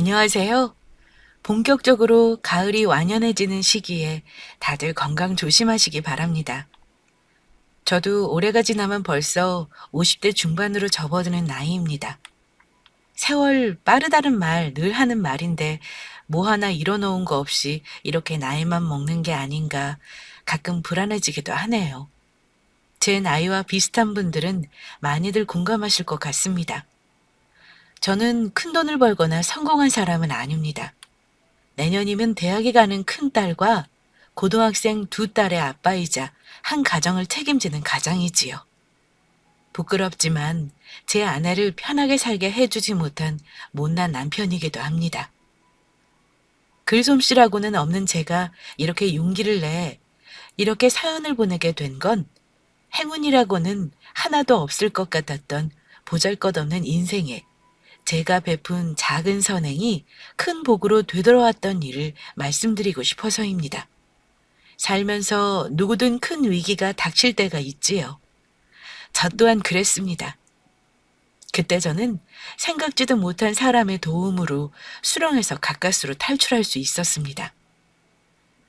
안녕하세요. 본격적으로 가을이 완연해지는 시기에 다들 건강 조심하시기 바랍니다. 저도 올해가 지나면 벌써 50대 중반으로 접어드는 나이입니다. 세월 빠르다는 말 늘 하는 말인데 뭐 하나 이뤄놓은 거 없이 이렇게 나이만 먹는 게 아닌가 가끔 불안해지기도 하네요. 제 나이와 비슷한 분들은 많이들 공감하실 것 같습니다. 저는 큰 돈을 벌거나 성공한 사람은 아닙니다. 내년이면 대학에 가는 큰딸과 고등학생 두 딸의 아빠이자 한 가정을 책임지는 가장이지요. 부끄럽지만 제 아내를 편하게 살게 해주지 못한 못난 남편이기도 합니다. 글솜씨라고는 없는 제가 이렇게 용기를 내 이렇게 사연을 보내게 된 건 행운이라고는 하나도 없을 것 같았던 보잘것없는 인생에 제가 베푼 작은 선행이 큰 복으로 되돌아왔던 일을 말씀드리고 싶어서입니다. 살면서 누구든 큰 위기가 닥칠 때가 있지요. 저 또한 그랬습니다. 그때 저는 생각지도 못한 사람의 도움으로 수렁에서 가까스로 탈출할 수 있었습니다.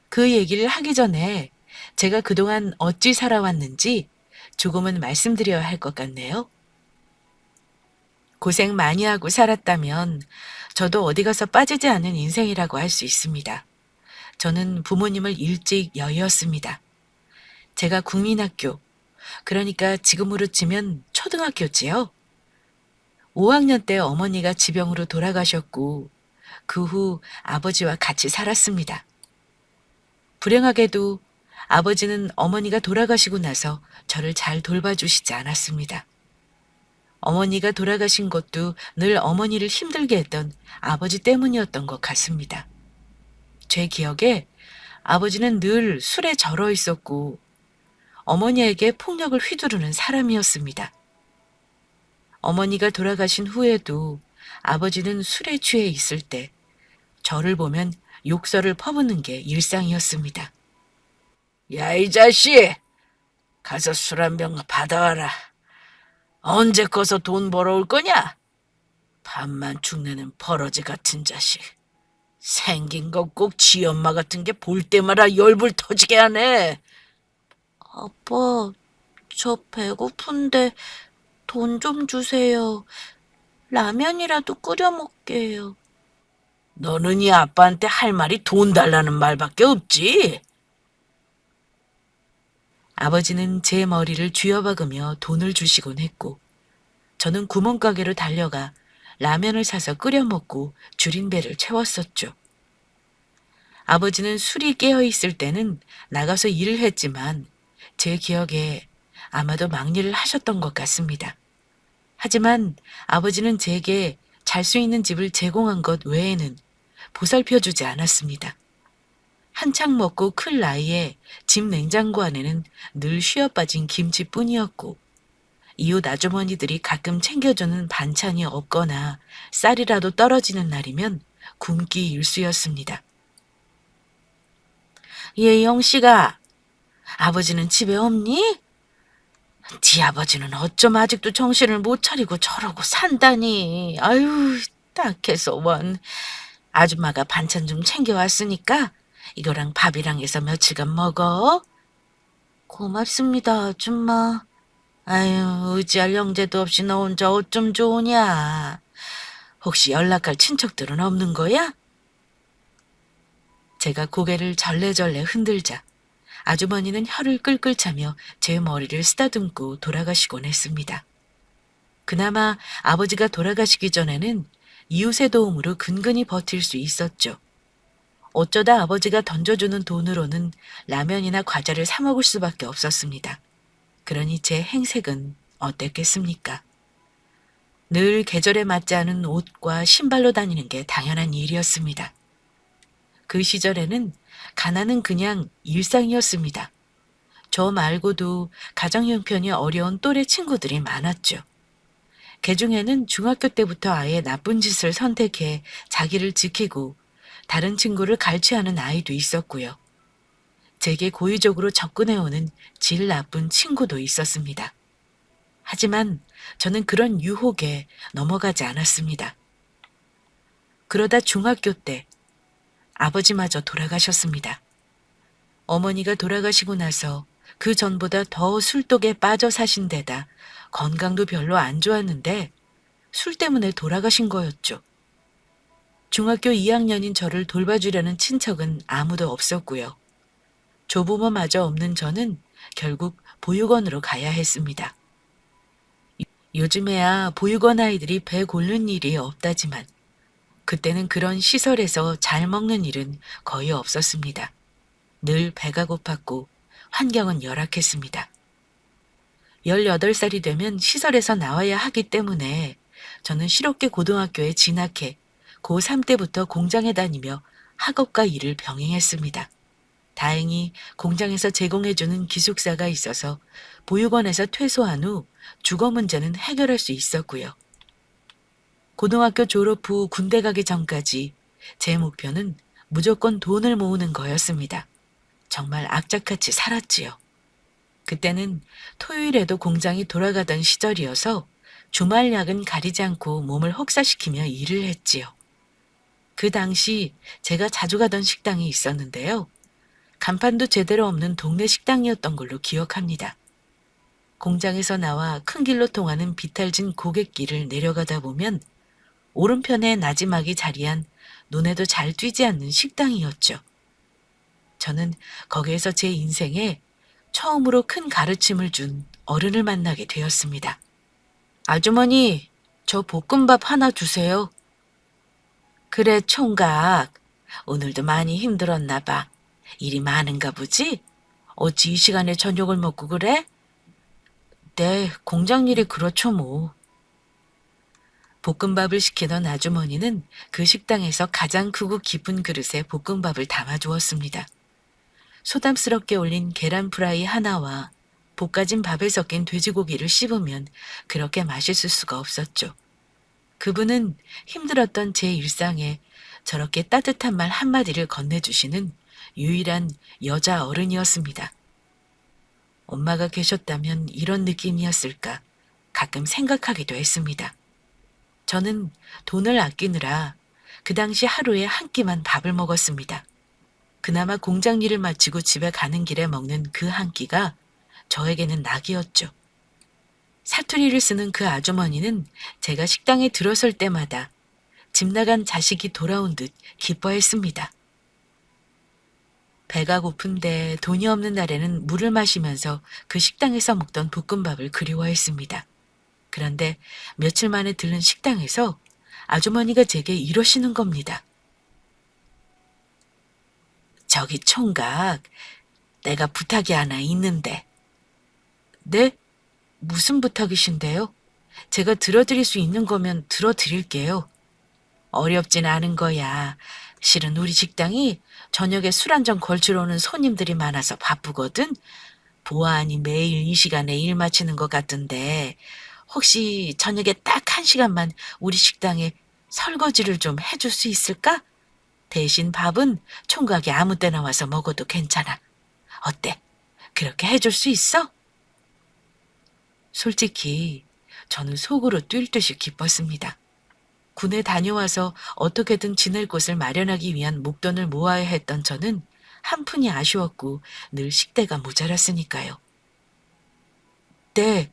그 얘기를 하기 전에 제가 그동안 어찌 살아왔는지 조금은 말씀드려야 할 것 같네요. 고생 많이 하고 살았다면 저도 어디 가서 빠지지 않은 인생이라고 할 수 있습니다. 저는 부모님을 일찍 여의었습니다. 제가 국민학교, 그러니까 지금으로 치면 초등학교지요. 5학년 때 어머니가 지병으로 돌아가셨고 그 후 아버지와 같이 살았습니다. 불행하게도 아버지는 어머니가 돌아가시고 나서 저를 잘 돌봐주시지 않았습니다. 어머니가 돌아가신 것도 늘 어머니를 힘들게 했던 아버지 때문이었던 것 같습니다. 제 기억에 아버지는 늘 술에 절어 있었고 어머니에게 폭력을 휘두르는 사람이었습니다. 어머니가 돌아가신 후에도 아버지는 술에 취해 있을 때 저를 보면 욕설을 퍼붓는 게 일상이었습니다. 야, 이 자식! 가서 술 한 병 받아와라. 언제 커서 돈 벌어올 거냐? 밥만 축내는 버러지 같은 자식. 생긴 거 꼭 지 엄마 같은 게 볼 때마다 열불 터지게 하네. 아빠, 저 배고픈데 돈 좀 주세요. 라면이라도 끓여 먹게요. 너는 이 아빠한테 할 말이 돈 달라는 말밖에 없지? 아버지는 제 머리를 쥐어박으며 돈을 주시곤 했고 저는 구멍가게로 달려가 라면을 사서 끓여 먹고 줄인 배를 채웠었죠. 아버지는 술이 깨어있을 때는 나가서 일을 했지만 제 기억에 아마도 막일을 하셨던 것 같습니다. 하지만 아버지는 제게 잘 수 있는 집을 제공한 것 외에는 보살펴주지 않았습니다. 한창 먹고 클 나이에 집 냉장고 안에는 늘 쉬어빠진 김치뿐이었고 이웃 아주머니들이 가끔 챙겨주는 반찬이 없거나 쌀이라도 떨어지는 날이면 굶기 일쑤였습니다. 예영 씨가 아버지는 집에 없니? 네 아버지는 어쩜 아직도 정신을 못 차리고 저러고 산다니. 아유, 딱해서 원. 아줌마가 반찬 좀 챙겨왔으니까 이거랑 밥이랑 해서 며칠간 먹어. 고맙습니다, 아줌마. 아유, 의지할 형제도 없이 너 혼자 어쩜 좋으냐. 혹시 연락할 친척들은 없는 거야? 제가 고개를 절레절레 흔들자 아주머니는 혀를 끌끌 차며 제 머리를 쓰다듬고 돌아가시곤 했습니다. 그나마 아버지가 돌아가시기 전에는 이웃의 도움으로 근근히 버틸 수 있었죠. 어쩌다 아버지가 던져주는 돈으로는 라면이나 과자를 사 먹을 수밖에 없었습니다. 그러니 제 행색은 어땠겠습니까? 늘 계절에 맞지 않은 옷과 신발로 다니는 게 당연한 일이었습니다. 그 시절에는 가난은 그냥 일상이었습니다. 저 말고도 가정 형편이 어려운 또래 친구들이 많았죠. 개중에는 중학교 때부터 아예 나쁜 짓을 선택해 자기를 지키고 다른 친구를 갈취하는 아이도 있었고요. 제게 고의적으로 접근해오는 질 나쁜 친구도 있었습니다. 하지만 저는 그런 유혹에 넘어가지 않았습니다. 그러다 중학교 때 아버지마저 돌아가셨습니다. 어머니가 돌아가시고 나서 그 전보다 더 술독에 빠져 사신 데다 건강도 별로 안 좋았는데 술 때문에 돌아가신 거였죠. 중학교 2학년인 저를 돌봐주려는 친척은 아무도 없었고요. 조부모마저 없는 저는 결국 보육원으로 가야 했습니다. 요즘에야 보육원 아이들이 배 고른 일이 없다지만 그때는 그런 시설에서 잘 먹는 일은 거의 없었습니다. 늘 배가 고팠고 환경은 열악했습니다. 18살이 되면 시설에서 나와야 하기 때문에 저는 실업계 고등학교에 진학해 고3 때부터 공장에 다니며 학업과 일을 병행했습니다. 다행히 공장에서 제공해주는 기숙사가 있어서 보육원에서 퇴소한 후 주거 문제는 해결할 수 있었고요. 고등학교 졸업 후 군대 가기 전까지 제 목표는 무조건 돈을 모으는 거였습니다. 정말 악착같이 살았지요. 그때는 토요일에도 공장이 돌아가던 시절이어서 주말 야근 가리지 않고 몸을 혹사시키며 일을 했지요. 그 당시 제가 자주 가던 식당이 있었는데요. 간판도 제대로 없는 동네 식당이었던 걸로 기억합니다. 공장에서 나와 큰 길로 통하는 비탈진 고갯길을 내려가다 보면 오른편에 나지막이 자리한 눈에도 잘 띄지 않는 식당이었죠. 저는 거기에서 제 인생에 처음으로 큰 가르침을 준 어른을 만나게 되었습니다. 아주머니, 저 볶음밥 하나 주세요. 그래, 총각. 오늘도 많이 힘들었나 봐. 일이 많은가 보지? 어찌 이 시간에 저녁을 먹고 그래? 네, 공장 일이 그렇죠 뭐. 볶음밥을 시키던 아주머니는 그 식당에서 가장 크고 깊은 그릇에 볶음밥을 담아주었습니다. 소담스럽게 올린 계란 프라이 하나와 볶아진 밥에 섞인 돼지고기를 씹으면 그렇게 맛있을 수가 없었죠. 그분은 힘들었던 제 일상에 저렇게 따뜻한 말 한마디를 건네주시는 유일한 여자 어른이었습니다. 엄마가 계셨다면 이런 느낌이었을까 가끔 생각하기도 했습니다. 저는 돈을 아끼느라 그 당시 하루에 한 끼만 밥을 먹었습니다. 그나마 공장 일을 마치고 집에 가는 길에 먹는 그 한 끼가 저에게는 낙이었죠. 사투리를 쓰는 그 아주머니는 제가 식당에 들어설 때마다 집 나간 자식이 돌아온 듯 기뻐했습니다. 배가 고픈데 돈이 없는 날에는 물을 마시면서 그 식당에서 먹던 볶음밥을 그리워했습니다. 그런데 며칠 만에 들른 식당에서 아주머니가 제게 이러시는 겁니다. 저기 총각, 내가 부탁이 하나 있는데. 네? 무슨 부탁이신데요? 제가 들어드릴 수 있는 거면 들어드릴게요. 어렵진 않은 거야. 실은 우리 식당이 저녁에 술 한 잔 걸치러 오는 손님들이 많아서 바쁘거든. 보아하니 매일 이 시간에 일 마치는 것 같은데 혹시 저녁에 딱 1시간만 우리 식당에 설거지를 좀 해줄 수 있을까? 대신 밥은 총각이 아무 때나 와서 먹어도 괜찮아. 어때? 그렇게 해줄 수 있어? 솔직히 저는 속으로 뛸 듯이 기뻤습니다. 군에 다녀와서 어떻게든 지낼 곳을 마련하기 위한 목돈을 모아야 했던 저는 한푼이 아쉬웠고 늘 식대가 모자랐으니까요. 네,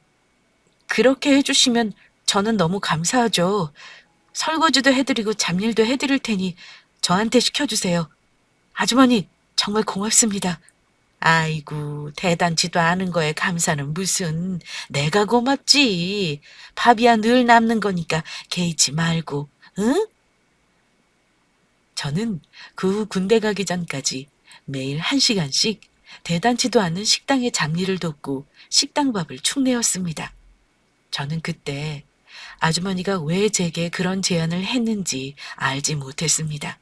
그렇게 해주시면 저는 너무 감사하죠. 설거지도 해드리고 잡일도 해드릴 테니 저한테 시켜주세요. 아주머니, 정말 고맙습니다. 아이고, 대단치도 않은 거에 감사는 무슨. 내가 고맙지. 밥이야 늘 남는 거니까 개의치 말고, 응? 저는 그 후 군대 가기 전까지 매일 1시간씩 대단치도 않은 식당의 잡일을 돕고 식당밥을 축내었습니다. 저는 그때 아주머니가 왜 제게 그런 제안을 했는지 알지 못했습니다.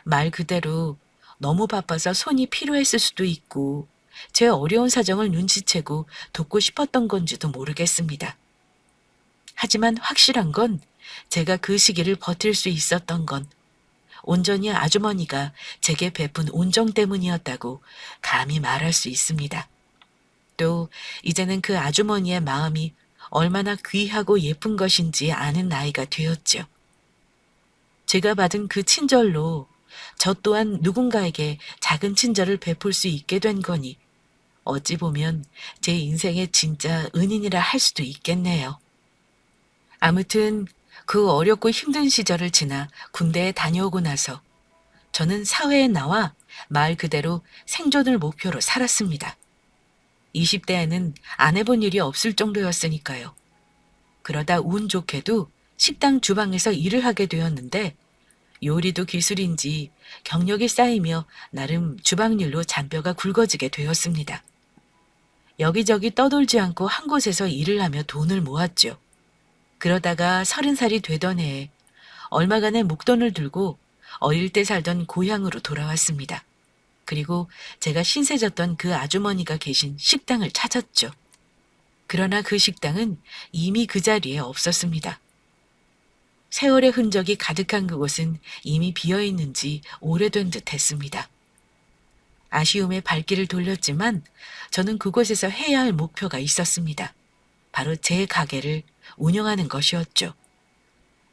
말 그대로 너무 바빠서 손이 필요했을 수도 있고 제 어려운 사정을 눈치채고 돕고 싶었던 건지도 모르겠습니다. 하지만 확실한 건 제가 그 시기를 버틸 수 있었던 건 온전히 아주머니가 제게 베푼 온정 때문이었다고 감히 말할 수 있습니다. 또 이제는 그 아주머니의 마음이 얼마나 귀하고 예쁜 것인지 아는 나이가 되었죠. 제가 받은 그 친절로 저 또한 누군가에게 작은 친절을 베풀 수 있게 된 거니 어찌 보면 제 인생의 진짜 은인이라 할 수도 있겠네요. 아무튼 그 어렵고 힘든 시절을 지나 군대에 다녀오고 나서 저는 사회에 나와 말 그대로 생존을 목표로 살았습니다. 20대에는 안 해본 일이 없을 정도였으니까요. 그러다 운 좋게도 식당 주방에서 일을 하게 되었는데 요리도 기술인지 경력이 쌓이며 나름 주방일로 잔뼈가 굵어지게 되었습니다. 여기저기 떠돌지 않고 한 곳에서 일을 하며 돈을 모았죠. 그러다가 30살이 되던 해에 얼마간의 목돈을 들고 어릴 때 살던 고향으로 돌아왔습니다. 그리고 제가 신세졌던 그 아주머니가 계신 식당을 찾았죠. 그러나 그 식당은 이미 그 자리에 없었습니다. 세월의 흔적이 가득한 그곳은 이미 비어있는지 오래된 듯 했습니다. 아쉬움에 발길을 돌렸지만 저는 그곳에서 해야 할 목표가 있었습니다. 바로 제 가게를 운영하는 것이었죠.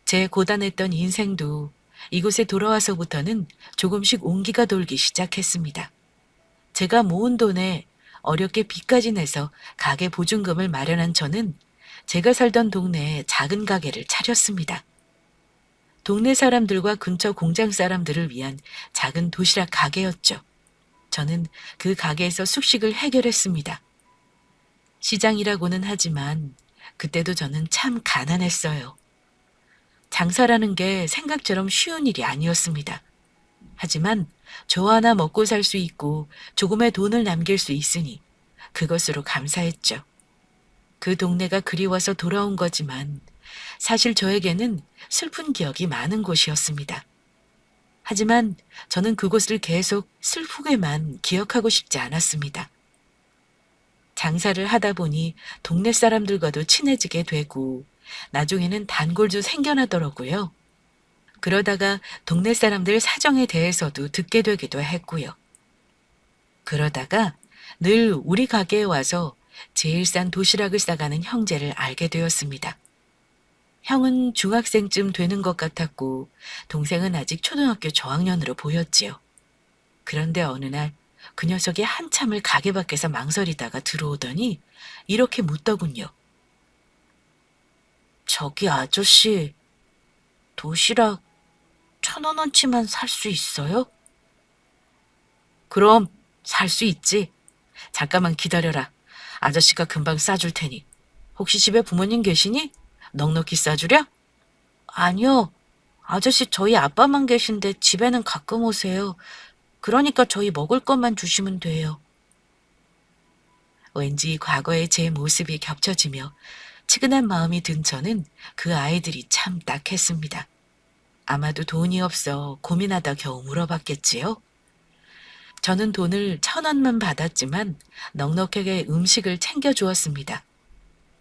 제 고단했던 인생도 이곳에 돌아와서부터는 조금씩 온기가 돌기 시작했습니다. 제가 모은 돈에 어렵게 빚까지 내서 가게 보증금을 마련한 저는 제가 살던 동네에 작은 가게를 차렸습니다. 동네 사람들과 근처 공장 사람들을 위한 작은 도시락 가게였죠. 저는 그 가게에서 숙식을 해결했습니다. 시장이라고는 하지만 그때도 저는 참 가난했어요. 장사라는 게 생각처럼 쉬운 일이 아니었습니다. 하지만 저 하나 먹고 살 수 있고 조금의 돈을 남길 수 있으니 그것으로 감사했죠. 그 동네가 그리워서 돌아온 거지만 사실 저에게는 슬픈 기억이 많은 곳이었습니다. 하지만 저는 그곳을 계속 슬프게만 기억하고 싶지 않았습니다. 장사를 하다 보니 동네 사람들과도 친해지게 되고 나중에는 단골도 생겨나더라고요. 그러다가 동네 사람들 사정에 대해서도 듣게 되기도 했고요. 그러다가 늘 우리 가게에 와서 제일 싼 도시락을 싸가는 형제를 알게 되었습니다. 형은 중학생쯤 되는 것 같았고 동생은 아직 초등학교 저학년으로 보였지요. 그런데 어느 날 그 녀석이 한참을 가게 밖에서 망설이다가 들어오더니 이렇게 묻더군요. 저기 아저씨, 도시락 1,000원어치만 살 수 있어요? 그럼 살 수 있지. 잠깐만 기다려라. 아저씨가 금방 싸줄 테니. 혹시 집에 부모님 계시니? 넉넉히 싸주랴? 아니요. 아저씨 저희 아빠만 계신데 집에는 가끔 오세요. 그러니까 저희 먹을 것만 주시면 돼요. 왠지 과거의 제 모습이 겹쳐지며 측은한 마음이 든 저는 그 아이들이 참 딱했습니다. 아마도 돈이 없어 고민하다 겨우 물어봤겠지요. 저는 돈을 1,000원만 받았지만 넉넉하게 음식을 챙겨주었습니다.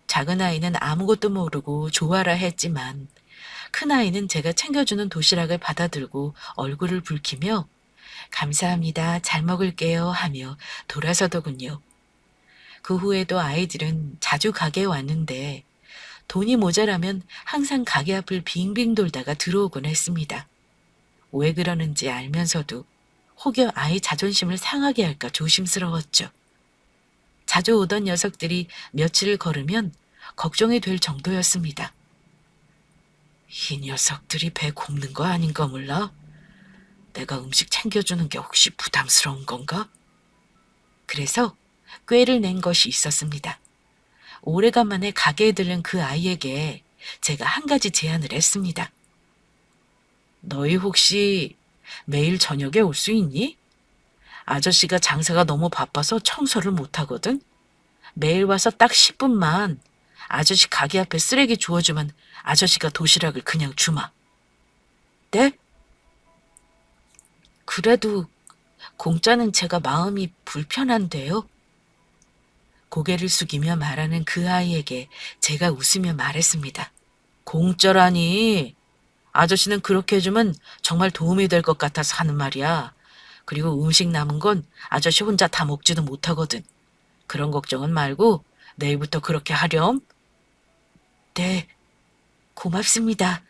작은 아이는 아무것도 모르고 좋아라 했지만 큰 아이는 제가 챙겨주는 도시락을 받아들고 얼굴을 붉히며 감사합니다. 잘 먹을게요 하며 돌아서더군요. 그 후에도 아이들은 자주 가게에 왔는데 돈이 모자라면 항상 가게 앞을 빙빙 돌다가 들어오곤 했습니다. 왜 그러는지 알면서도 혹여 아이 자존심을 상하게 할까 조심스러웠죠. 자주 오던 녀석들이 며칠을 걸으면 걱정이 될 정도였습니다. 이 녀석들이 배 곱는 거 아닌가 몰라? 내가 음식 챙겨주는 게 혹시 부담스러운 건가? 그래서 꾀를 낸 것이 있었습니다. 오래간만에 가게에 들른 그 아이에게 제가 한 가지 제안을 했습니다. 너희 혹시 매일 저녁에 올 수 있니? 아저씨가 장사가 너무 바빠서 청소를 못하거든. 매일 와서 딱 10분만 아저씨 가게 앞에 쓰레기 주워주면 아저씨가 도시락을 그냥 주마. 네? 그래도 공짜는 제가 마음이 불편한데요. 고개를 숙이며 말하는 그 아이에게 제가 웃으며 말했습니다. 공짜라니. 아저씨는 그렇게 해주면 정말 도움이 될 것 같아서 하는 말이야. 그리고 음식 남은 건 아저씨 혼자 다 먹지도 못하거든. 그런 걱정은 말고 내일부터 그렇게 하렴. 네, 고맙습니다.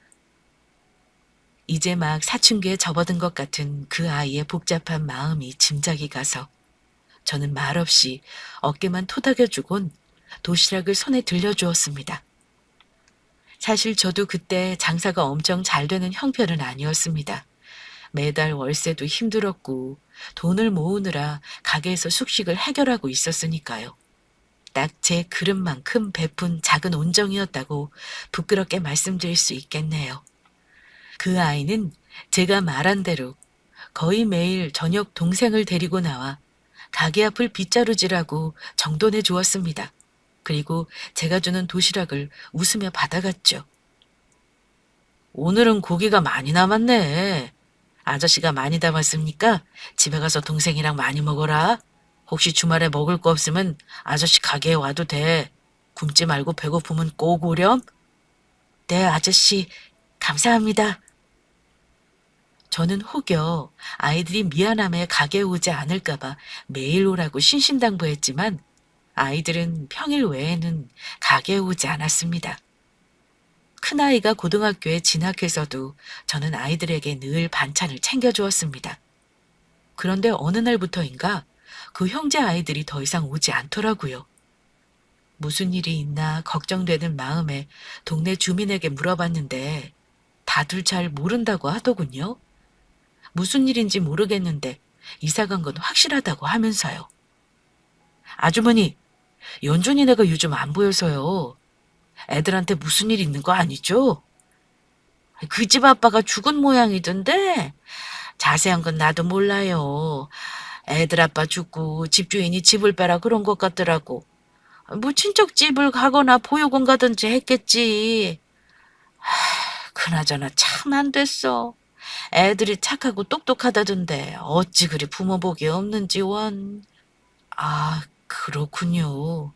이제 막 사춘기에 접어든 것 같은 그 아이의 복잡한 마음이 짐작이 가서 저는 말없이 어깨만 토닥여주곤 도시락을 손에 들려주었습니다. 사실 저도 그때 장사가 엄청 잘 되는 형편은 아니었습니다. 매달 월세도 힘들었고 돈을 모으느라 가게에서 숙식을 해결하고 있었으니까요. 딱 제 그릇만큼 베푼 작은 온정이었다고 부끄럽게 말씀드릴 수 있겠네요. 그 아이는 제가 말한 대로 거의 매일 저녁 동생을 데리고 나와 가게 앞을 빗자루질하고 정돈해 주었습니다. 그리고 제가 주는 도시락을 웃으며 받아갔죠. 오늘은 고기가 많이 남았네. 아저씨가 많이 담았으니까 집에 가서 동생이랑 많이 먹어라. 혹시 주말에 먹을 거 없으면 아저씨 가게에 와도 돼. 굶지 말고 배고프면 꼭 오렴. 네, 아저씨. 감사합니다. 저는 혹여 아이들이 미안함에 가게에 오지 않을까봐 매일 오라고 신신당부했지만 아이들은 평일 외에는 가게에 오지 않았습니다. 큰아이가 고등학교에 진학해서도 저는 아이들에게 늘 반찬을 챙겨주었습니다. 그런데 어느 날부터인가 그 형제 아이들이 더 이상 오지 않더라고요. 무슨 일이 있나 걱정되는 마음에 동네 주민에게 물어봤는데 다들 잘 모른다고 하더군요. 무슨 일인지 모르겠는데 이사 간 건 확실하다고 하면서요. 아주머니, 연준이네가 요즘 안 보여서요. 애들한테 무슨 일 있는 거 아니죠? 그 집 아빠가 죽은 모양이던데 자세한 건 나도 몰라요. 애들 아빠 죽고 집주인이 집을 빼라 그런 것 같더라고. 뭐 친척 집을 가거나 보육원 가든지 했겠지. 그나저나 참 안 됐어. 애들이 착하고 똑똑하다던데 어찌 그리 부모 복이 없는지 원. 아, 그렇군요.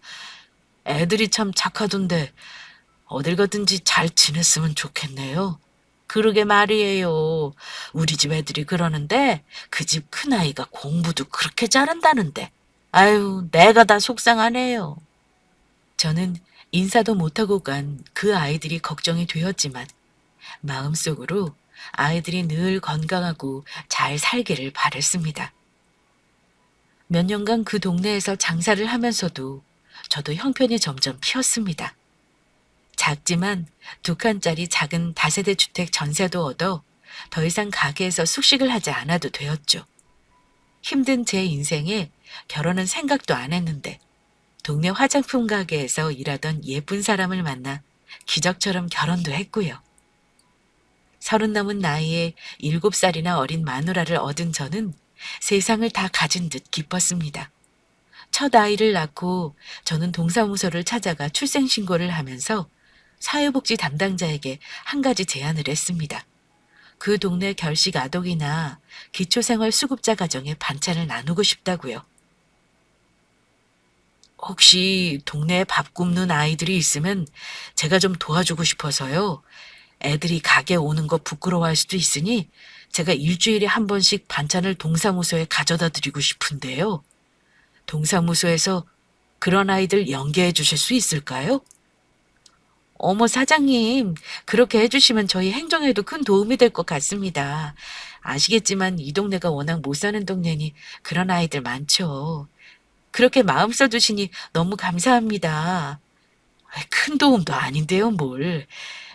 애들이 참 착하던데 어딜 가든지 잘 지냈으면 좋겠네요. 그러게 말이에요. 우리 집 애들이 그러는데 그 집 큰아이가 공부도 그렇게 잘한다는데. 아유, 내가 다 속상하네요. 저는 인사도 못하고 간 그 아이들이 걱정이 되었지만 마음속으로 아이들이 늘 건강하고 잘 살기를 바랬습니다. 몇 년간 그 동네에서 장사를 하면서도 저도 형편이 점점 피었습니다. 작지만 2칸짜리 작은 다세대 주택 전세도 얻어 더 이상 가게에서 숙식을 하지 않아도 되었죠. 힘든 제 인생에 결혼은 생각도 안 했는데 동네 화장품 가게에서 일하던 예쁜 사람을 만나 기적처럼 결혼도 했고요. 30 넘은 나이에 7살이나 어린 마누라를 얻은 저는 세상을 다 가진 듯 기뻤습니다. 첫 아이를 낳고 저는 동사무소를 찾아가 출생신고를 하면서 사회복지 담당자에게 한 가지 제안을 했습니다. 그 동네 결식 아동이나 기초생활수급자 가정에 반찬을 나누고 싶다고요. 혹시 동네에 밥 굶는 아이들이 있으면 제가 좀 도와주고 싶어서요. 애들이 가게 오는 거 부끄러워할 수도 있으니 제가 일주일에 한 번씩 반찬을 동사무소에 가져다 드리고 싶은데요. 동사무소에서 그런 아이들 연계해 주실 수 있을까요? 어머, 사장님, 그렇게 해주시면 저희 행정에도 큰 도움이 될 것 같습니다. 아시겠지만 이 동네가 워낙 못 사는 동네니 그런 아이들 많죠. 그렇게 마음 써주시니 너무 감사합니다. 큰 도움도 아닌데요, 뭘.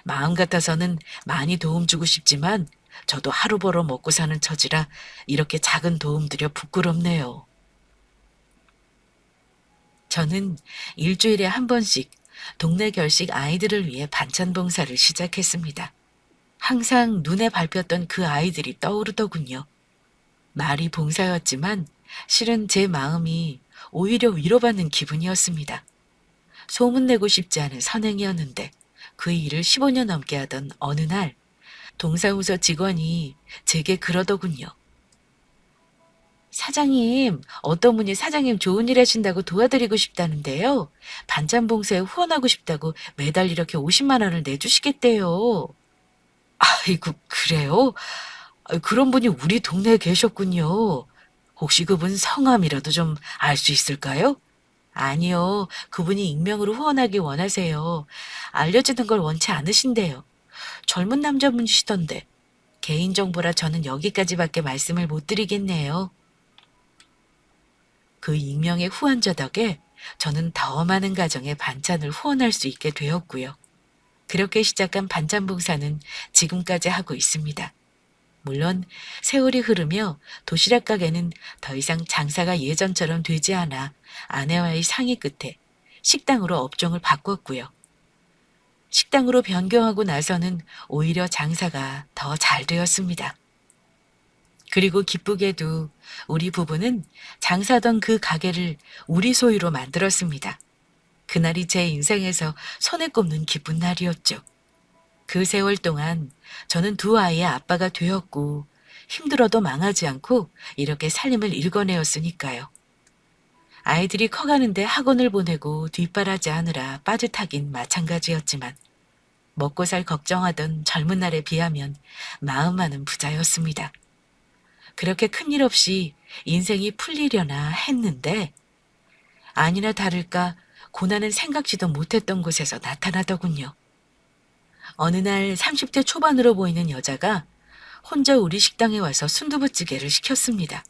마음 같아서는 많이 도움 주고 싶지만 저도 하루 벌어 먹고 사는 처지라 이렇게 작은 도움 드려 부끄럽네요. 저는 일주일에 한 번씩 동네 결식 아이들을 위해 반찬 봉사를 시작했습니다. 항상 눈에 밟혔던 그 아이들이 떠오르더군요. 말이 봉사였지만 실은 제 마음이 오히려 위로받는 기분이었습니다. 소문내고 싶지 않은 선행이었는데 그 일을 15년 넘게 하던 어느 날 동사무소 직원이 제게 그러더군요. 사장님, 어떤 분이 사장님 좋은 일 하신다고 도와드리고 싶다는데요. 반찬 봉사에 후원하고 싶다고 매달 이렇게 50만 원을 내주시겠대요. 아이고, 그래요? 그런 분이 우리 동네에 계셨군요. 혹시 그분 성함이라도 좀 알 수 있을까요? 아니요, 그분이 익명으로 후원하기 원하세요. 알려지는 걸 원치 않으신대요. 젊은 남자분이시던데. 개인정보라 저는 여기까지밖에 말씀을 못 드리겠네요. 그 익명의 후원자 덕에 저는 더 많은 가정에 반찬을 후원할 수 있게 되었고요. 그렇게 시작한 반찬 봉사는 지금까지 하고 있습니다. 물론 세월이 흐르며 도시락 가게는 더 이상 장사가 예전처럼 되지 않아 아내와의 상의 끝에 식당으로 업종을 바꿨고요. 식당으로 변경하고 나서는 오히려 장사가 더 잘 되었습니다. 그리고 기쁘게도 우리 부부는 장사던 그 가게를 우리 소유로 만들었습니다. 그날이 제 인생에서 손에 꼽는 기쁜 날이었죠. 그 세월 동안 저는 두 아이의 아빠가 되었고 힘들어도 망하지 않고 이렇게 살림을 일궈내었으니까요. 아이들이 커가는데 학원을 보내고 뒷바라지 하느라 빠듯하긴 마찬가지였지만 먹고 살 걱정하던 젊은 날에 비하면 마음만은 부자였습니다. 그렇게 큰일 없이 인생이 풀리려나 했는데 아니나 다를까 고난은 생각지도 못했던 곳에서 나타나더군요. 어느 날 30대 초반으로 보이는 여자가 혼자 우리 식당에 와서 순두부찌개를 시켰습니다.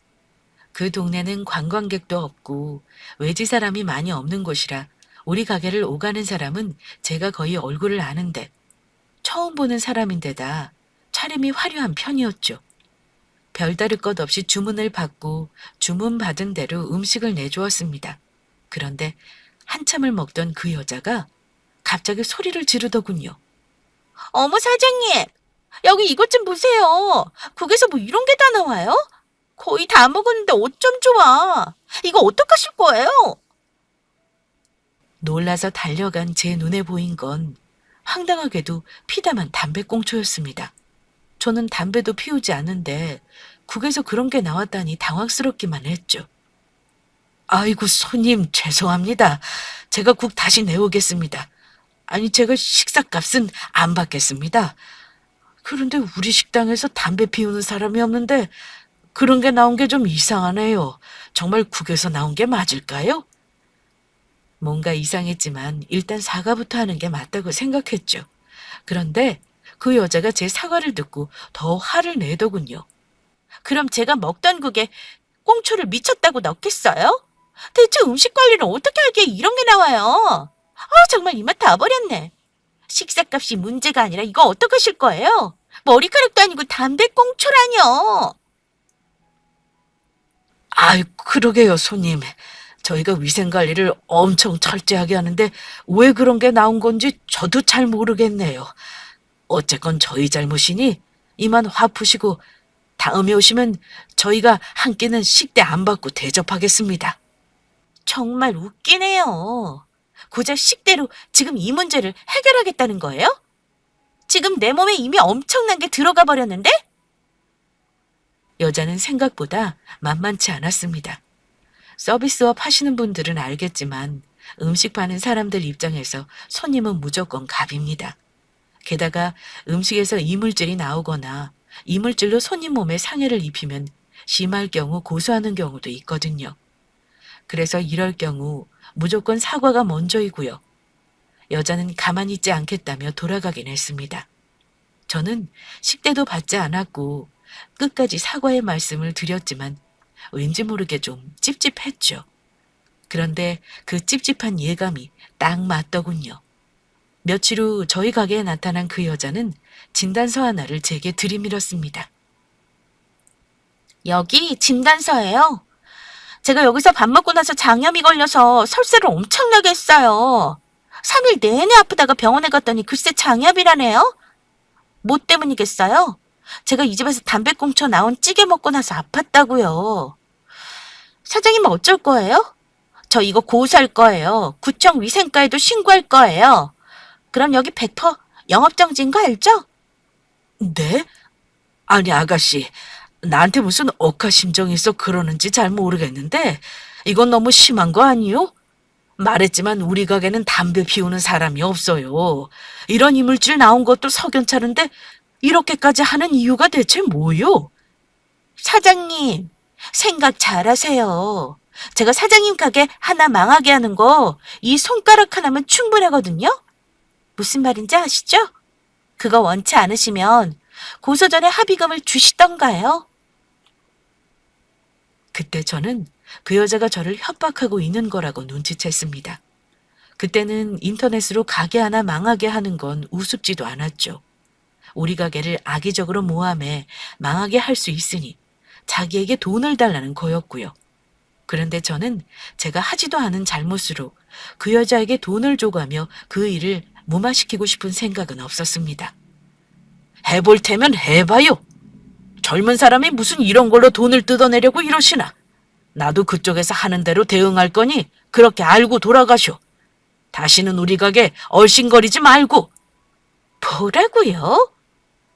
그 동네는 관광객도 없고 외지 사람이 많이 없는 곳이라 우리 가게를 오가는 사람은 제가 거의 얼굴을 아는데 처음 보는 사람인데다 차림이 화려한 편이었죠. 별다를 것 없이 주문을 받고 주문받은 대로 음식을 내주었습니다. 그런데 한참을 먹던 그 여자가 갑자기 소리를 지르더군요. 어머 사장님, 여기 이것 좀 보세요. 국에서 뭐 이런 게 다 나와요? 거의 다 먹었는데 어쩜 좋아. 이거 어떡하실 거예요? 놀라서 달려간 제 눈에 보인 건 황당하게도 피다만 담배꽁초였습니다. 저는 담배도 피우지 않는데 국에서 그런 게 나왔다니 당황스럽기만 했죠. 아이고 손님 죄송합니다. 제가 국 다시 내오겠습니다. 아니 제가 식사값은 안 받겠습니다. 그런데 우리 식당에서 담배 피우는 사람이 없는데 그런 게 나온 게 좀 이상하네요. 정말 국에서 나온 게 맞을까요? 뭔가 이상했지만 일단 사과부터 하는 게 맞다고 생각했죠. 그런데 그 여자가 제 사과를 듣고 더 화를 내더군요. 그럼 제가 먹던 국에 꽁초를 미쳤다고 넣겠어요? 대체 음식 관리는 어떻게 하기에 이런 게 나와요? 정말 이맛 다 버렸네. 식사값이 문제가 아니라 이거 어떡하실 거예요? 머리카락도 아니고 담배꽁초라뇨. 아이, 그러게요, 손님. 저희가 위생관리를 엄청 철저하게 하는데 왜 그런 게 나온 건지 저도 잘 모르겠네요. 어쨌건 저희 잘못이니 이만 화 푸시고 다음에 오시면 저희가 한 끼는 식대 안 받고 대접하겠습니다. 정말 웃기네요. 고작 식대로 지금 이 문제를 해결하겠다는 거예요? 지금 내 몸에 이미 엄청난 게 들어가 버렸는데? 여자는 생각보다 만만치 않았습니다. 서비스업 하시는 분들은 알겠지만 음식 파는 사람들 입장에서 손님은 무조건 갑입니다. 게다가 음식에서 이물질이 나오거나 이물질로 손님 몸에 상해를 입히면 심할 경우 고소하는 경우도 있거든요. 그래서 이럴 경우 무조건 사과가 먼저이고요. 여자는 가만히 있지 않겠다며 돌아가긴 했습니다. 저는 식대도 받지 않았고 끝까지 사과의 말씀을 드렸지만 왠지 모르게 좀 찝찝했죠. 그런데 그 찝찝한 예감이 딱 맞더군요. 며칠 후 저희 가게에 나타난 그 여자는 진단서 하나를 제게 들이밀었습니다. 여기 진단서예요. 제가 여기서 밥 먹고 나서 장염이 걸려서 설사를 엄청나게 했어요. 3일 내내 아프다가 병원에 갔더니 글쎄 장염이라네요. 뭐 때문이겠어요? 제가 이 집에서 담배꽁초 나온 찌개 먹고 나서 아팠다고요. 사장님은 어쩔 거예요? 저 이거 고소할 거예요. 구청 위생과에도 신고할 거예요. 그럼 여기 100% 영업정지인 거 알죠? 네? 아니 아가씨, 나한테 무슨 억하심정이 있어 그러는지 잘 모르겠는데 이건 너무 심한 거 아니요? 말했지만 우리 가게는 담배 피우는 사람이 없어요. 이런 이물질 나온 것도 석연찮은데 이렇게까지 하는 이유가 대체 뭐요? 사장님, 생각 잘하세요. 제가 사장님 가게 하나 망하게 하는 거 이 손가락 하나면 충분하거든요? 무슨 말인지 아시죠? 그거 원치 않으시면 고소 전에 합의금을 주시던가요? 그때 저는 그 여자가 저를 협박하고 있는 거라고 눈치챘습니다. 그때는 인터넷으로 가게 하나 망하게 하는 건 우습지도 않았죠. 우리 가게를 악의적으로 모함해 망하게 할 수 있으니 자기에게 돈을 달라는 거였고요. 그런데 저는 제가 하지도 않은 잘못으로 그 여자에게 돈을 줘가며 그 일을 무마시키고 싶은 생각은 없었습니다. 해볼 테면 해봐요. 젊은 사람이 무슨 이런 걸로 돈을 뜯어내려고 이러시나. 나도 그쪽에서 하는 대로 대응할 거니 그렇게 알고 돌아가쇼. 다시는 우리 가게 얼씬거리지 말고. 뭐라고요?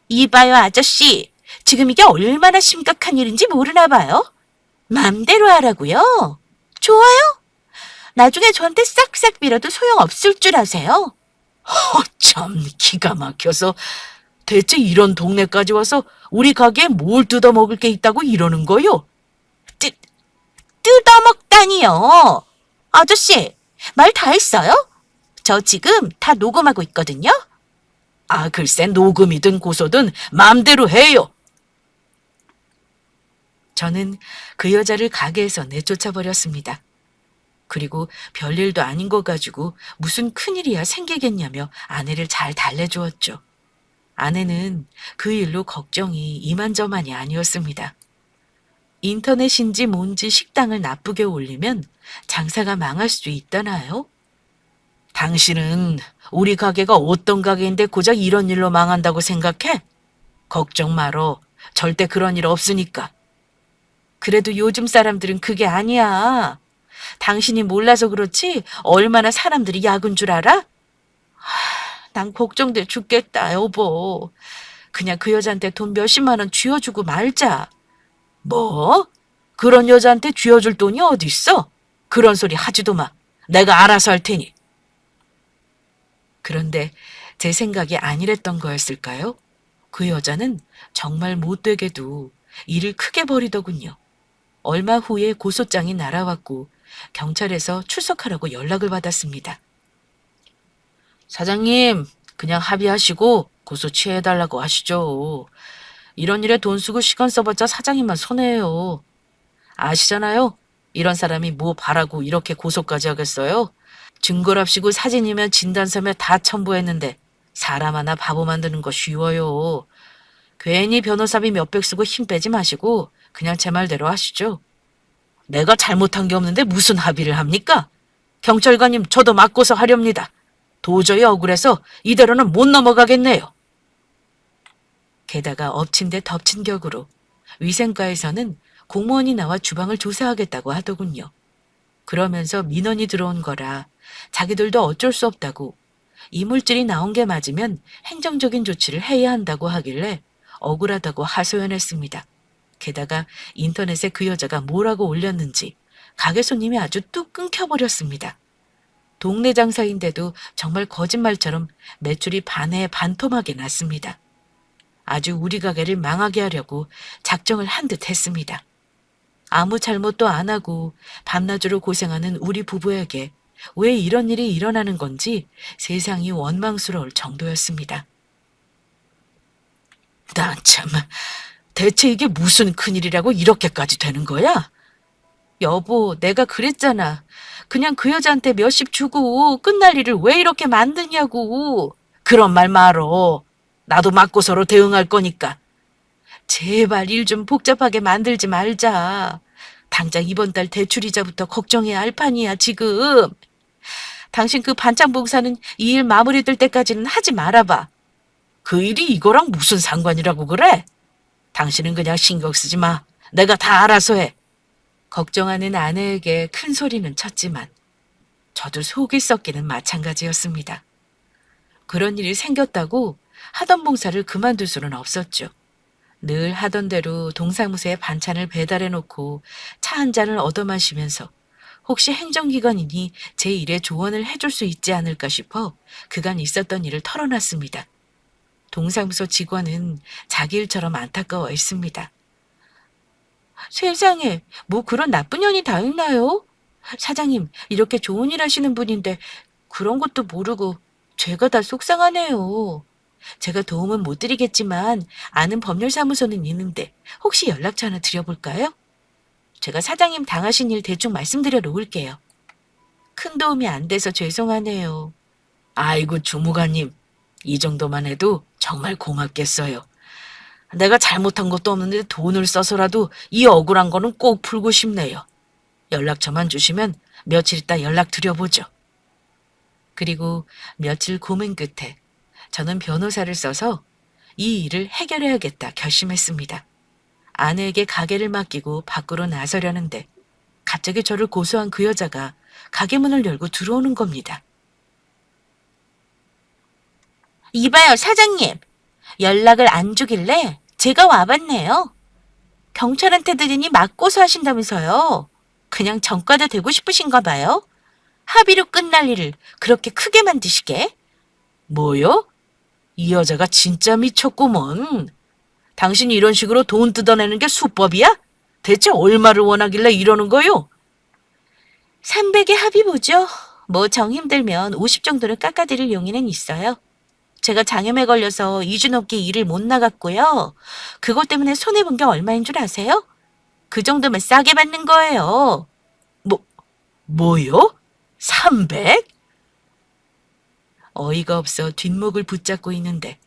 이봐요, 아저씨. 지금 이게 얼마나 심각한 일인지 모르나 봐요. 맘대로 하라고요? 좋아요? 나중에 저한테 싹싹 빌어도 소용없을 줄 아세요? 참 기가 막혀서 대체 이런 동네까지 와서 우리 가게에 뭘 뜯어먹을 게 있다고 이러는 거요? 뜯어먹다니요. 아저씨, 말 다 했어요? 저 지금 다 녹음하고 있거든요. 아, 글쎄 녹음이든 고소든 마음대로 해요. 저는 그 여자를 가게에서 내쫓아 버렸습니다. 그리고 별일도 아닌 거 가지고 무슨 큰일이야 생기겠냐며 아내를 잘 달래주었죠. 아내는 그 일로 걱정이 이만저만이 아니었습니다. 인터넷인지 뭔지 식당을 나쁘게 올리면 장사가 망할 수 있다나요? 당신은 우리 가게가 어떤 가게인데 고작 이런 일로 망한다고 생각해? 걱정 말어. 절대 그런 일 없으니까. 그래도 요즘 사람들은 그게 아니야. 당신이 몰라서 그렇지 얼마나 사람들이 약은 줄 알아? 난 걱정돼 죽겠다, 여보. 그냥 그 여자한테 돈 몇십만 원 쥐어주고 말자. 뭐? 그런 여자한테 쥐어줄 돈이 어딨어? 그런 소리 하지도 마. 내가 알아서 할 테니. 그런데 제 생각이 아니랬던 거였을까요? 그 여자는 정말 못되게도 일을 크게 벌이더군요. 얼마 후에 고소장이 날아왔고 경찰에서 출석하라고 연락을 받았습니다. 사장님, 그냥 합의하시고 고소 취해달라고 하시죠. 이런 일에 돈 쓰고 시간 써봤자 사장님만 손해예요. 아시잖아요. 이런 사람이 뭐 바라고 이렇게 고소까지 하겠어요? 증거랍시고 사진이면 진단서면 다 첨부했는데 사람 하나 바보 만드는 거 쉬워요. 괜히 변호사비 몇백 쓰고 힘 빼지 마시고 그냥 제 말대로 하시죠. 내가 잘못한 게 없는데 무슨 합의를 합니까? 경찰관님, 저도 맞고서 하렵니다. 도저히 억울해서 이대로는 못 넘어가겠네요. 게다가 엎친 데 덮친 격으로 위생과에서는 공무원이 나와 주방을 조사하겠다고 하더군요. 그러면서 민원이 들어온 거라 자기들도 어쩔 수 없다고 이물질이 나온 게 맞으면 행정적인 조치를 해야 한다고 하길래 억울하다고 하소연했습니다. 게다가 인터넷에 그 여자가 뭐라고 올렸는지 가게 손님이 아주 뚝 끊겨버렸습니다. 동네 장사인데도 정말 거짓말처럼 매출이 반에 반토막이 났습니다. 아주 우리 가게를 망하게 하려고 작정을 한 듯 했습니다. 아무 잘못도 안 하고 밤낮으로 고생하는 우리 부부에게 왜 이런 일이 일어나는 건지 세상이 원망스러울 정도였습니다. 난 참, 대체 이게 무슨 큰일이라고 이렇게까지 되는 거야? 여보, 내가 그랬잖아. 그냥 그 여자한테 몇십 주고 끝날 일을 왜 이렇게 만드냐고. 그런 말 말어. 나도 맞고서로 대응할 거니까. 제발 일 좀 복잡하게 만들지 말자. 당장 이번 달 대출이자부터 걱정해야 할 판이야, 지금. 당신 그 반찬 봉사는 이 일 마무리될 때까지는 하지 말아봐. 그 일이 이거랑 무슨 상관이라고 그래? 당신은 그냥 신경 쓰지 마. 내가 다 알아서 해. 걱정하는 아내에게 큰 소리는 쳤지만 저도 속이 썩기는 마찬가지였습니다. 그런 일이 생겼다고 하던 봉사를 그만둘 수는 없었죠. 늘 하던 대로 동사무소에 반찬을 배달해 놓고 차 한 잔을 얻어 마시면서 혹시 행정기관이니 제 일에 조언을 해줄 수 있지 않을까 싶어 그간 있었던 일을 털어놨습니다. 동사무소 직원은 자기 일처럼 안타까워했습니다. 세상에, 뭐 그런 나쁜 년이 다 있나요? 사장님, 이렇게 좋은 일 하시는 분인데 그런 것도 모르고 제가 다 속상하네요. 제가 도움은 못 드리겠지만 아는 법률사무소는 있는데 혹시 연락처 하나 드려볼까요? 제가 사장님 당하신 일 대충 말씀드려 놓을게요. 큰 도움이 안 돼서 죄송하네요. 아이고, 주무관님. 이 정도만 해도 정말 고맙겠어요. 내가 잘못한 것도 없는데 돈을 써서라도 이 억울한 거는 꼭 풀고 싶네요. 연락처만 주시면 며칠 있다 연락드려보죠. 그리고 며칠 고민 끝에 저는 변호사를 써서 이 일을 해결해야겠다 결심했습니다. 아내에게 가게를 맡기고 밖으로 나서려는데 갑자기 저를 고소한 그 여자가 가게 문을 열고 들어오는 겁니다. 이봐요, 사장님. 연락을 안 주길래 제가 와봤네요. 경찰한테 드리니 맞고소 하신다면서요. 그냥 전과자 되고 싶으신가 봐요. 합의로 끝날 일을 그렇게 크게 만드시게. 뭐요? 이 여자가 진짜 미쳤구먼. 당신이 이런 식으로 돈 뜯어내는 게 수법이야? 대체 얼마를 원하길래 이러는 거요? 300에 합의 보죠. 뭐 정 힘들면 50 정도를 깎아드릴 용의는 있어요. 제가 장염에 걸려서 2주 넘게 일을 못 나갔고요. 그것 때문에 손해본 게 얼마인 줄 아세요? 그 정도면 싸게 받는 거예요. 뭐요? 300? 어이가 없어 뒷목을 붙잡고 있는데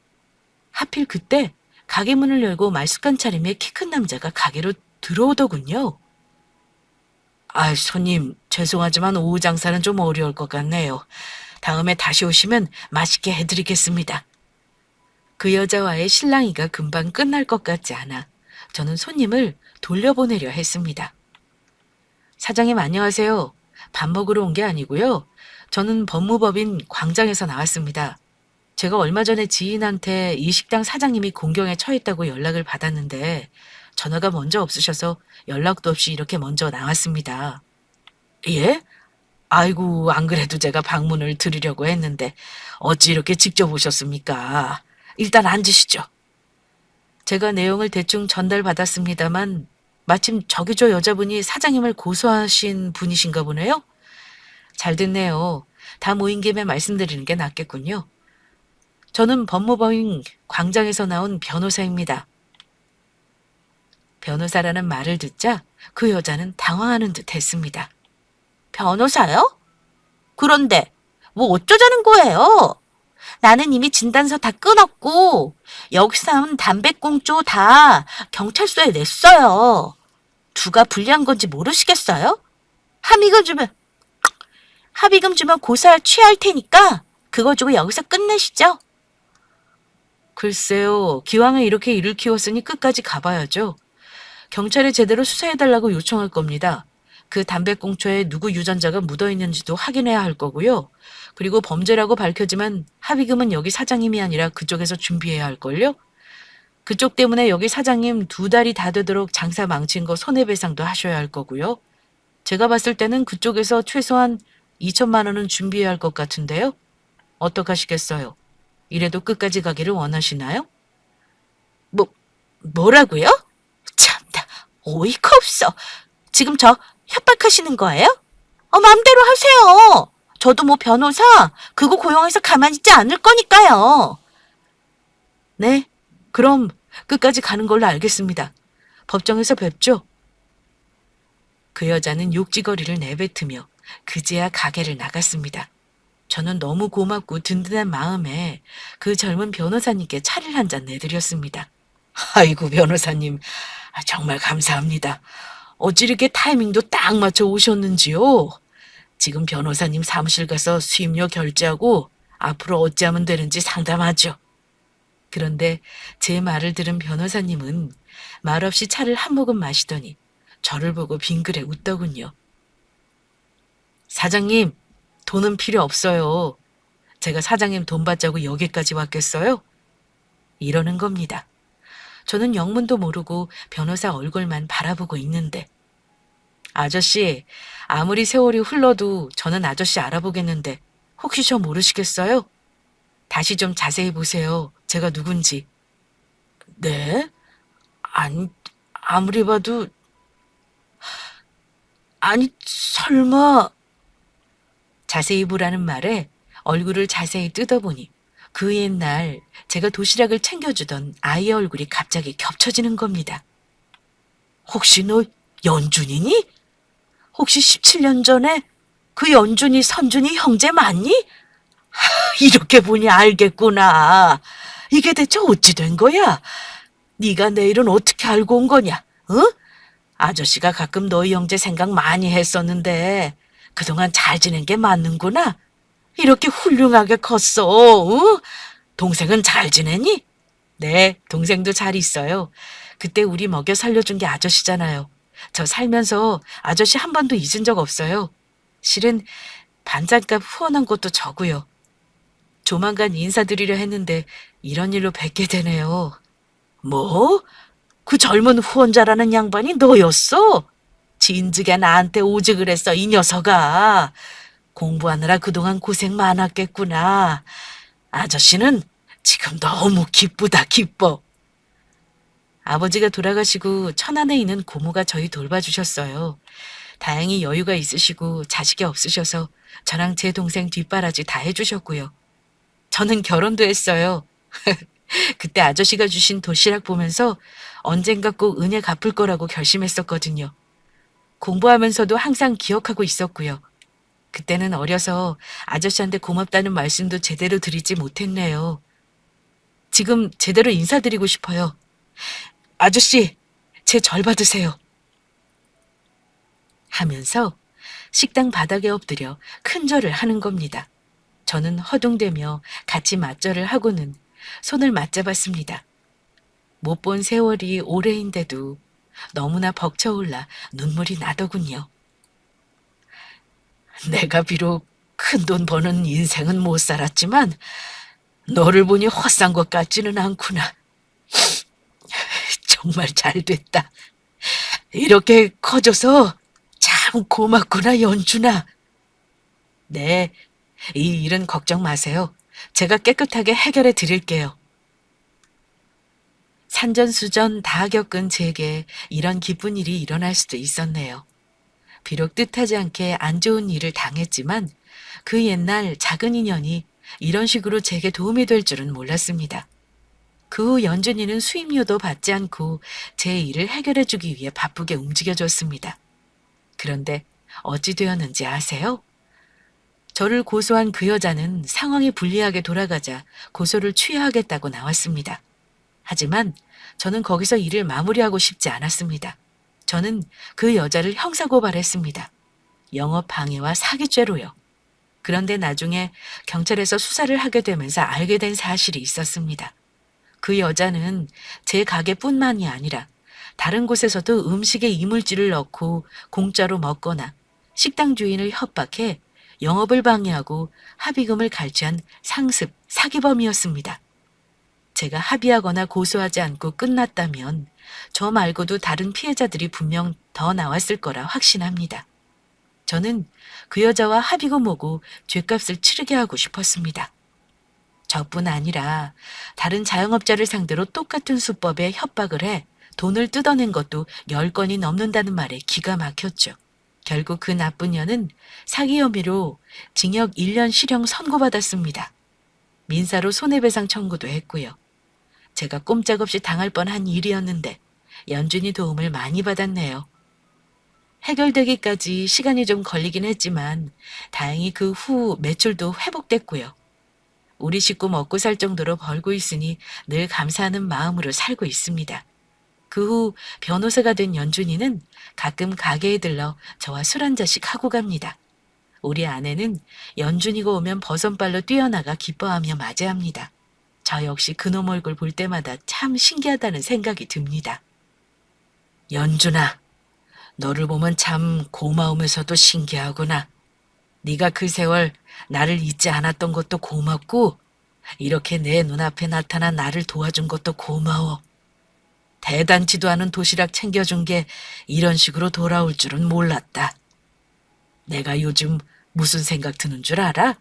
하필 그때 가게 문을 열고 말쑥한 차림의 키 큰 남자가 가게로 들어오더군요. 아, 손님, 죄송하지만 오후 장사는 좀 어려울 것 같네요. 다음에 다시 오시면 맛있게 해드리겠습니다. 그 여자와의 실랑이가 금방 끝날 것 같지 않아 저는 손님을 돌려보내려 했습니다. 사장님 안녕하세요. 밥 먹으러 온 게 아니고요. 저는 법무법인 광장에서 나왔습니다. 제가 얼마 전에 지인한테 이 식당 사장님이 공경에 처했다고 연락을 받았는데 전화가 먼저 없으셔서 연락도 없이 이렇게 먼저 나왔습니다. 예? 아이고, 안 그래도 제가 방문을 드리려고 했는데 어찌 이렇게 직접 오셨습니까? 일단 앉으시죠. 제가 내용을 대충 전달받았습니다만 마침 저기 저 여자분이 사장님을 고소하신 분이신가 보네요. 잘 됐네요. 다 모인 김에 말씀드리는 게 낫겠군요. 저는 법무법인 광장에서 나온 변호사입니다. 변호사라는 말을 듣자 그 여자는 당황하는 듯 했습니다. 변호사요? 그런데 뭐 어쩌자는 거예요? 나는 이미 진단서 다 끊었고 여기서 나온 담배꽁초 다 경찰서에 냈어요. 누가 불리한 건지 모르시겠어요? 합의금 주면 고소할 취할 테니까 그거 주고 여기서 끝내시죠. 글쎄요. 기왕에 이렇게 일을 키웠으니 끝까지 가봐야죠. 경찰에 제대로 수사해달라고 요청할 겁니다. 그 담배꽁초에 누구 유전자가 묻어있는지도 확인해야 할 거고요. 그리고 범죄라고 밝혀지면 합의금은 여기 사장님이 아니라 그쪽에서 준비해야 할걸요. 그쪽 때문에 여기 사장님 2달이 다 되도록 장사 망친 거 손해배상도 하셔야 할 거고요. 제가 봤을 때는 그쪽에서 최소한 2천만 원은 준비해야 할 것 같은데요. 어떡하시겠어요? 이래도 끝까지 가기를 원하시나요? 뭐라고요? 참다, 어이가 없어. 지금 저 협박하시는 거예요? 마음대로 하세요. 저도 뭐 변호사 그거 고용해서 가만히 있지 않을 거니까요. 네, 그럼 끝까지 가는 걸로 알겠습니다. 법정에서 뵙죠. 그 여자는 욕지거리를 내뱉으며 그제야 가게를 나갔습니다. 저는 너무 고맙고 든든한 마음에 그 젊은 변호사님께 차를 한 잔 내드렸습니다. 아이고, 변호사님, 정말 감사합니다. 어찌 이렇게 타이밍도 딱 맞춰 오셨는지요? 지금 변호사님 사무실 가서 수임료 결제하고 앞으로 어찌하면 되는지 상담하죠. 그런데 제 말을 들은 변호사님은 말없이 차를 한 모금 마시더니 저를 보고 빙그레 웃더군요. 사장님, 돈은 필요 없어요. 제가 사장님 돈 받자고 여기까지 왔겠어요? 이러는 겁니다. 저는 영문도 모르고 변호사 얼굴만 바라보고 있는데 아저씨, 아무리 세월이 흘러도 저는 아저씨 알아보겠는데 혹시 저 모르시겠어요? 다시 좀 자세히 보세요. 제가 누군지. 네? 아니, 아무리 봐도 아니, 설마 자세히 보라는 말에 얼굴을 자세히 뜯어보니 그 옛날 제가 도시락을 챙겨주던 아이의 얼굴이 갑자기 겹쳐지는 겁니다. 혹시 너 연준이니? 혹시 17년 전에 그 연준이 선준이 형제 맞니? 이렇게 보니 알겠구나. 이게 대체 어찌 된 거야? 네가 내 일은 어떻게 알고 온 거냐? 어? 아저씨가 가끔 너희 형제 생각 많이 했었는데 그동안 잘 지낸 게 맞는구나. 이렇게 훌륭하게 컸어. 어? 동생은 잘 지내니? 네, 동생도 잘 있어요. 그때 우리 먹여 살려준 게 아저씨잖아요. 저 살면서 아저씨 한 번도 잊은 적 없어요. 실은 반찬값 후원한 것도 저고요. 조만간 인사드리려 했는데 이런 일로 뵙게 되네요. 뭐? 그 젊은 후원자라는 양반이 너였어? 진즉에 나한테 오지 그랬어, 이 녀석아. 공부하느라 그동안 고생 많았겠구나. 아저씨는 지금 너무 기쁘다, 기뻐. 아버지가 돌아가시고 천안에 있는 고모가 저희 돌봐주셨어요. 다행히 여유가 있으시고 자식이 없으셔서 저랑 제 동생 뒷바라지 다 해주셨고요. 저는 결혼도 했어요. 그때 아저씨가 주신 도시락 보면서 언젠가 꼭 은혜 갚을 거라고 결심했었거든요. 공부하면서도 항상 기억하고 있었고요. 그때는 어려서 아저씨한테 고맙다는 말씀도 제대로 드리지 못했네요. 지금 제대로 인사드리고 싶어요. 아저씨, 제 절 받으세요. 하면서 식당 바닥에 엎드려 큰 절을 하는 겁니다. 저는 허둥대며 같이 맞절을 하고는 손을 맞잡았습니다. 못 본 세월이 오래인데도 너무나 벅차올라 눈물이 나더군요. 내가 비록 큰돈 버는 인생은 못 살았지만 너를 보니 헛산 것 같지는 않구나. 정말 잘 됐다. 이렇게 커져서 참 고맙구나, 연준아. 네, 이 일은 걱정 마세요. 제가 깨끗하게 해결해 드릴게요. 산전수전 다 겪은 제게 이런 기쁜 일이 일어날 수도 있었네요. 비록 뜻하지 않게 안 좋은 일을 당했지만 그 옛날 작은 인연이 이런 식으로 제게 도움이 될 줄은 몰랐습니다. 그 후 연준이는 수임료도 받지 않고 제 일을 해결해 주기 위해 바쁘게 움직여줬습니다. 그런데 어찌 되었는지 아세요? 저를 고소한 그 여자는 상황이 불리하게 돌아가자 고소를 취하하겠다고 나왔습니다. 하지만 저는 거기서 일을 마무리하고 싶지 않았습니다. 저는 그 여자를 형사고발했습니다. 영업방해와 사기죄로요. 그런데 나중에 경찰에서 수사를 하게 되면서 알게 된 사실이 있었습니다. 그 여자는 제 가게뿐만이 아니라 다른 곳에서도 음식에 이물질을 넣고 공짜로 먹거나 식당 주인을 협박해 영업을 방해하고 합의금을 갈취한 상습, 사기범이었습니다. 제가 합의하거나 고소하지 않고 끝났다면 저 말고도 다른 피해자들이 분명 더 나왔을 거라 확신합니다. 저는 그 여자와 합의고 뭐고 죗값을 치르게 하고 싶었습니다. 저뿐 아니라 다른 자영업자를 상대로 똑같은 수법에 협박을 해 돈을 뜯어낸 것도 10건이 넘는다는 말에 기가 막혔죠. 결국 그 나쁜 년은 사기 혐의로 징역 1년 실형 선고받았습니다. 민사로 손해배상 청구도 했고요. 제가 꼼짝없이 당할 뻔한 일이었는데 연준이 도움을 많이 받았네요. 해결되기까지 시간이 좀 걸리긴 했지만 다행히 그 후 매출도 회복됐고요. 우리 식구 먹고 살 정도로 벌고 있으니 늘 감사하는 마음으로 살고 있습니다. 그 후 변호사가 된 연준이는 가끔 가게에 들러 저와 술 한 잔씩 하고 갑니다. 우리 아내는 연준이가 오면 버선발로 뛰어나가 기뻐하며 맞이합니다. 저 역시 그놈 얼굴 볼 때마다 참 신기하다는 생각이 듭니다. 연준아, 너를 보면 참 고마우면서도 신기하구나. 네가 그 세월 나를 잊지 않았던 것도 고맙고 이렇게 내 눈앞에 나타난 나를 도와준 것도 고마워. 대단치도 않은 도시락 챙겨준 게 이런 식으로 돌아올 줄은 몰랐다. 내가 요즘 무슨 생각 드는 줄 알아?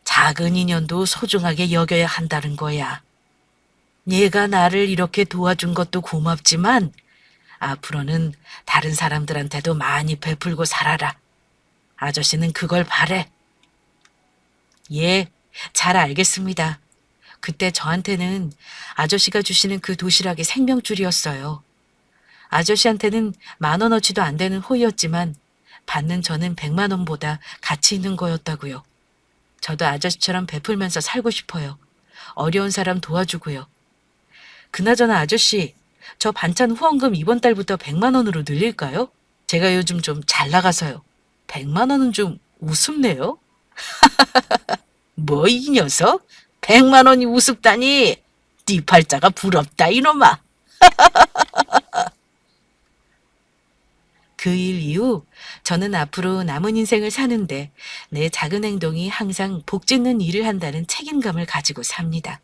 작은 인연도 소중하게 여겨야 한다는 거야. 얘가 나를 이렇게 도와준 것도 고맙지만 앞으로는 다른 사람들한테도 많이 베풀고 살아라. 아저씨는 그걸 바래. 예, 잘 알겠습니다. 그때 저한테는 아저씨가 주시는 그 도시락이 생명줄이었어요. 아저씨한테는 10,000원어치도 안 되는 호의였지만 받는 저는 100만 원보다 가치 있는 거였다고요. 저도 아저씨처럼 베풀면서 살고 싶어요. 어려운 사람 도와주고요. 그나저나 아저씨, 저 반찬 후원금 이번 달부터 100만 원으로 늘릴까요? 제가 요즘 좀 잘 나가서요. 100만 원은 좀 우습네요. 뭐 이 녀석? 100만 원이 우습다니. 네 팔자가 부럽다 이놈아. 그 일 이후 저는 앞으로 남은 인생을 사는데 내 작은 행동이 항상 복 짓는 일을 한다는 책임감을 가지고 삽니다.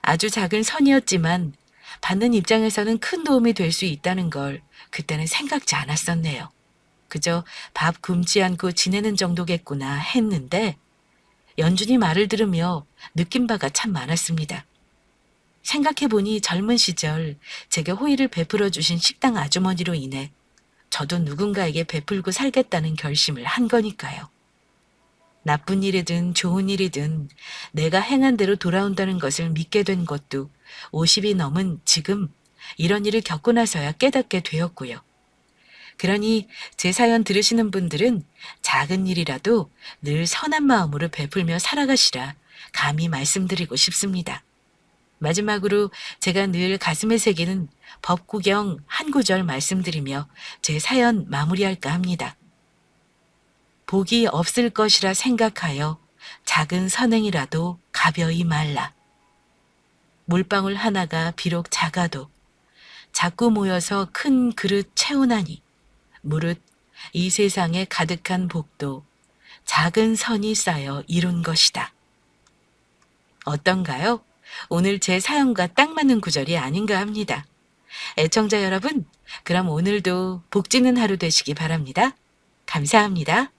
아주 작은 선이었지만 받는 입장에서는 큰 도움이 될 수 있다는 걸 그때는 생각지 않았었네요. 그저 밥 굶지 않고 지내는 정도겠구나 했는데 연준이 말을 들으며 느낀 바가 참 많았습니다. 생각해보니 젊은 시절 제게 호의를 베풀어 주신 식당 아주머니로 인해 저도 누군가에게 베풀고 살겠다는 결심을 한 거니까요. 나쁜 일이든 좋은 일이든 내가 행한 대로 돌아온다는 것을 믿게 된 것도 50이 넘은 지금 이런 일을 겪고 나서야 깨닫게 되었고요. 그러니 제 사연 들으시는 분들은 작은 일이라도 늘 선한 마음으로 베풀며 살아가시라 감히 말씀드리고 싶습니다. 마지막으로 제가 늘 가슴에 새기는 법구경 한 구절 말씀드리며 제 사연 마무리할까 합니다. 복이 없을 것이라 생각하여 작은 선행이라도 가벼이 말라. 물방울 하나가 비록 작아도 자꾸 모여서 큰 그릇 채우나니 무릇 이 세상에 가득한 복도 작은 선이 쌓여 이룬 것이다. 어떤가요? 오늘 제 사연과 딱 맞는 구절이 아닌가 합니다. 애청자 여러분, 그럼 오늘도 복 짓는 하루 되시기 바랍니다. 감사합니다.